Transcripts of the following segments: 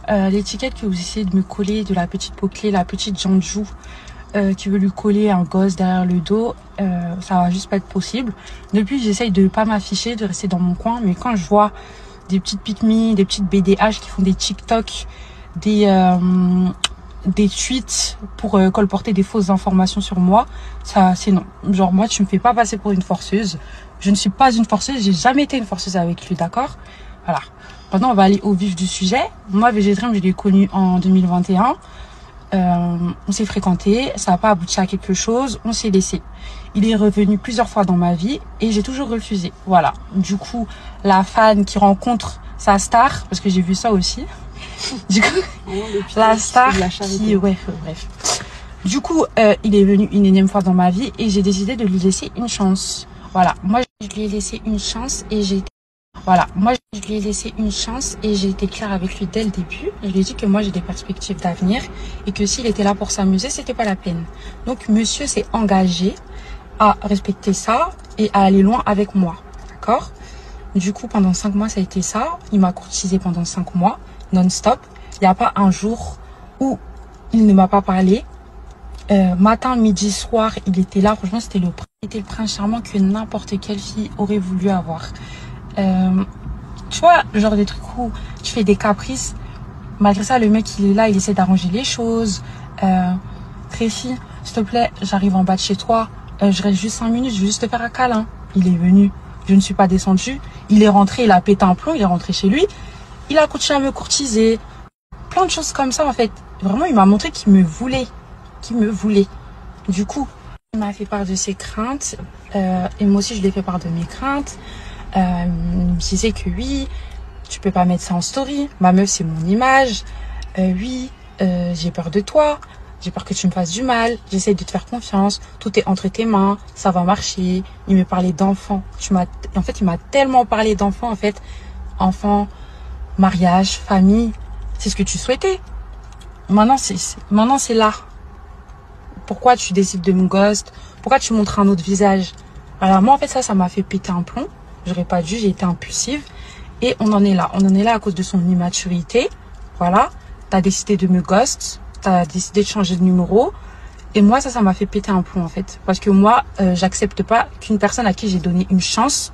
l'étiquette que vous essayez de me coller de la petite Poclé, la petite Janjou, qui veut lui coller un gosse derrière le dos, ça va juste pas être possible. Depuis, j'essaye de pas m'afficher, de rester dans mon coin, mais quand je vois des petites pick-me, des petites BDH qui font des TikTok, des tweets pour colporter des fausses informations sur moi, ça c'est non. Genre moi tu me fais pas passer pour une forceuse. Je ne suis pas une forceuse, j'ai jamais été une forceuse avec lui, d'accord? Voilà. Maintenant on va aller au vif du sujet. Moi VG Dream, je l'ai connu en 2021. On s'est fréquenté, ça n'a pas abouti à quelque chose, on s'est laissé. Il est revenu plusieurs fois dans ma vie et j'ai toujours refusé. Voilà. Du coup, la fan qui rencontre sa star, parce que j'ai vu ça aussi. Du coup, la star qui... Ouais, bref. Du coup, il est venu une énième fois dans ma vie et j'ai décidé de lui laisser une chance. Voilà. Moi, je lui ai laissé une chance et j'ai... Voilà. Moi, je lui ai laissé une chance et j'ai été claire avec lui dès le début. Je lui ai dit que moi, j'ai des perspectives d'avenir et que s'il était là pour s'amuser, c'était pas la peine. Donc, monsieur s'est engagé à respecter ça et à aller loin avec moi. D'accord? Du coup, pendant 5 mois, ça a été ça. Il m'a courtisé pendant 5 mois, non-stop. Il n'y a pas un jour où il ne m'a pas parlé. Matin, midi, soir, il était là. Franchement, c'était le prince charmant que n'importe quelle fille aurait voulu avoir. Tu vois, genre des trucs où tu fais des caprices. Malgré ça, le mec, il est là, il essaie d'arranger les choses. Tréfi, s'il te plaît, j'arrive en bas de chez toi. Je reste juste 5 minutes, je veux juste te faire un câlin. Il est venu. Je ne suis pas descendue. Il est rentré, il a pété un plomb, il est rentré chez lui. Il a continué à me courtiser. Plein de choses comme ça, en fait. Vraiment, il m'a montré qu'il me voulait. Qu'il me voulait. Du coup, il m'a fait part de ses craintes. Et moi aussi, je lui ai fait part de mes craintes. Il me disait que oui, tu peux pas mettre ça en story. Ma meuf, c'est mon image. Oui, j'ai peur de toi. J'ai peur que tu me fasses du mal. J'essaie de te faire confiance. Tout est entre tes mains. Ça va marcher. Il me parlait d'enfants. En fait, il m'a tellement parlé d'enfants, en fait. Enfants, mariage, famille. C'est ce que tu souhaitais. Maintenant, c'est là. Pourquoi tu décides de me ghost? Pourquoi tu montres un autre visage? Alors, moi, en fait, ça m'a fait péter un plomb. J'aurais pas dû. J'ai été impulsive. Et on en est là. On en est là à cause de son immaturité. Voilà. T'as décidé de me ghost. T'as décidé de changer de numéro. Et moi, ça m'a fait péter un plomb, en fait. Parce que moi, j'accepte pas qu'une personne à qui j'ai donné une chance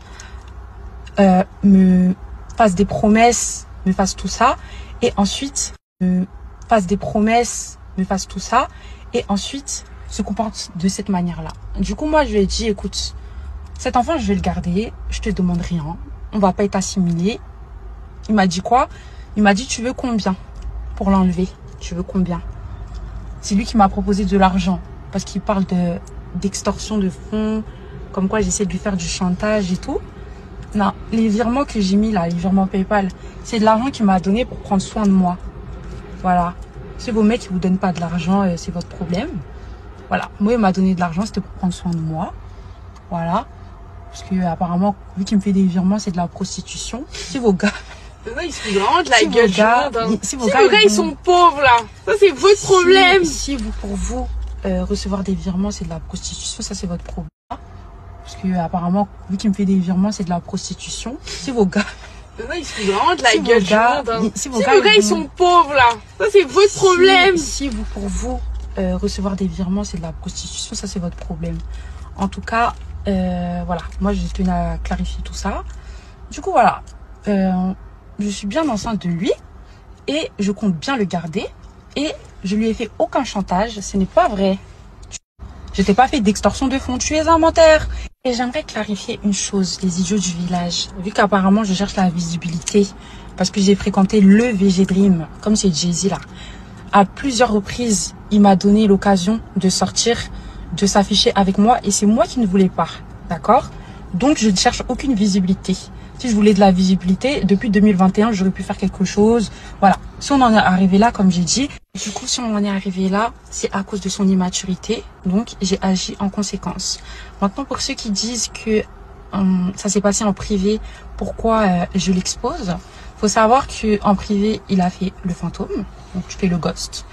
me fasse des promesses, me fasse tout ça. Et ensuite, me fasse des promesses, me fasse tout ça. Et ensuite, se comporte de cette manière-là. Du coup, moi, je lui ai dit, écoute, cet enfant, je vais le garder. Je te demande rien. On va pas être assimilés. Il m'a dit quoi? Il m'a dit, tu veux combien pour l'enlever? Tu veux combien? C'est lui qui m'a proposé de l'argent. Parce qu'il parle d'extorsion de fonds. Comme quoi, j'essaie de lui faire du chantage et tout. Non, les virements que j'ai mis là, les virements PayPal, c'est de l'argent qu'il m'a donné pour prendre soin de moi. Voilà. Si vos mecs ne vous donnent pas de l'argent, c'est votre problème. Voilà. Moi, il m'a donné de l'argent, c'était pour prendre soin de moi. Voilà. Parce que apparemment, vu qu'il me fait des virements, c'est de la prostitution. Si vos gars... Ils se foutent vraiment de la gueule. Si vos gars, ils sont pauvres là. Ça, c'est votre problème. Si vous, pour vous, recevoir des virements, c'est de la prostitution, ça, c'est votre problème. Parce que apparemment, vu qu'il me fait des virements, c'est de la prostitution. Si vos gars... Ils se foutent vraiment de la gueule. Si vos gars, ils sont pauvres là. Ça, c'est votre problème. Si vous, pour vous, recevoir des virements, c'est de la prostitution, ça, c'est votre problème. En tout cas, voilà. Moi, je tenais à clarifier tout ça. Du coup, voilà. Je suis bien enceinte de lui et je compte bien le garder. Et je lui ai fait aucun chantage. Ce n'est pas vrai. Je t'ai pas fait d'extorsion de fonds. Tu es un menteur. Et j'aimerais clarifier une chose, les idiots du village. Vu qu'apparemment, je cherche la visibilité parce que j'ai fréquenté le VG Dream, comme c'est Jay-Z là. À plusieurs reprises, il m'a donné l'occasion de sortir, de s'afficher avec moi et c'est moi qui ne voulais pas. D'accord? Donc, je ne cherche aucune visibilité. Si je voulais de la visibilité, depuis 2021, j'aurais pu faire quelque chose. Voilà. Si on en est arrivé là, comme j'ai dit, du coup, si on en est arrivé là, c'est à cause de son immaturité. Donc, j'ai agi en conséquence. Maintenant, pour ceux qui disent que ça s'est passé en privé, pourquoi je l'expose? Faut savoir que en privé, il a fait le fantôme. Donc, tu fais le ghost.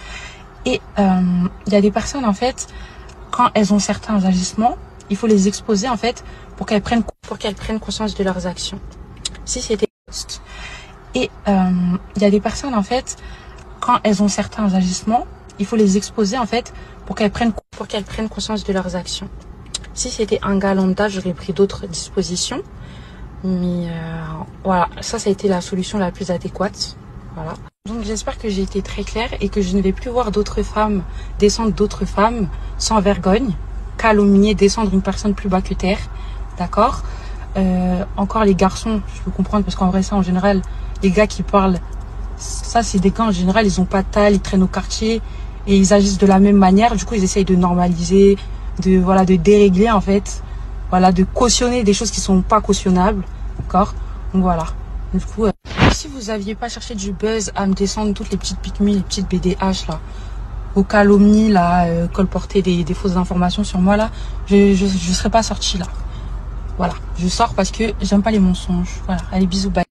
Et il y a des personnes, en fait, quand elles ont certains agissements, il faut les exposer, en fait, pour qu'elles prennent conscience de leurs actions. Si c'était ghost. Et il y a des personnes, en fait, quand elles ont certains agissements, il faut les exposer en fait pour qu'elles prennent conscience de leurs actions. Si c'était un gars lambda, j'aurais pris d'autres dispositions. Mais voilà, ça a été la solution la plus adéquate. Voilà. Donc j'espère que j'ai été très claire et que je ne vais plus voir d'autres femmes descendre d'autres femmes sans vergogne, calomnier, descendre une personne plus bas que terre. D'accord. Encore les garçons, je peux comprendre parce qu'en vrai ça en général, les gars qui parlent, ça c'est des gars en général, ils ont pas de taille, ils traînent au quartier et ils agissent de la même manière. Du coup ils essayent de normaliser, de dérégler en fait, voilà, de cautionner des choses qui sont pas cautionnables, d'accord. Donc voilà. Du coup, si vous aviez pas cherché du buzz à me descendre toutes les petites pique-me, les petites BDH là, aux calomnies là, colporter des fausses informations sur moi là, je serais pas sortie là. Voilà, je sors parce que j'aime pas les mensonges. Voilà, allez bisous, bye.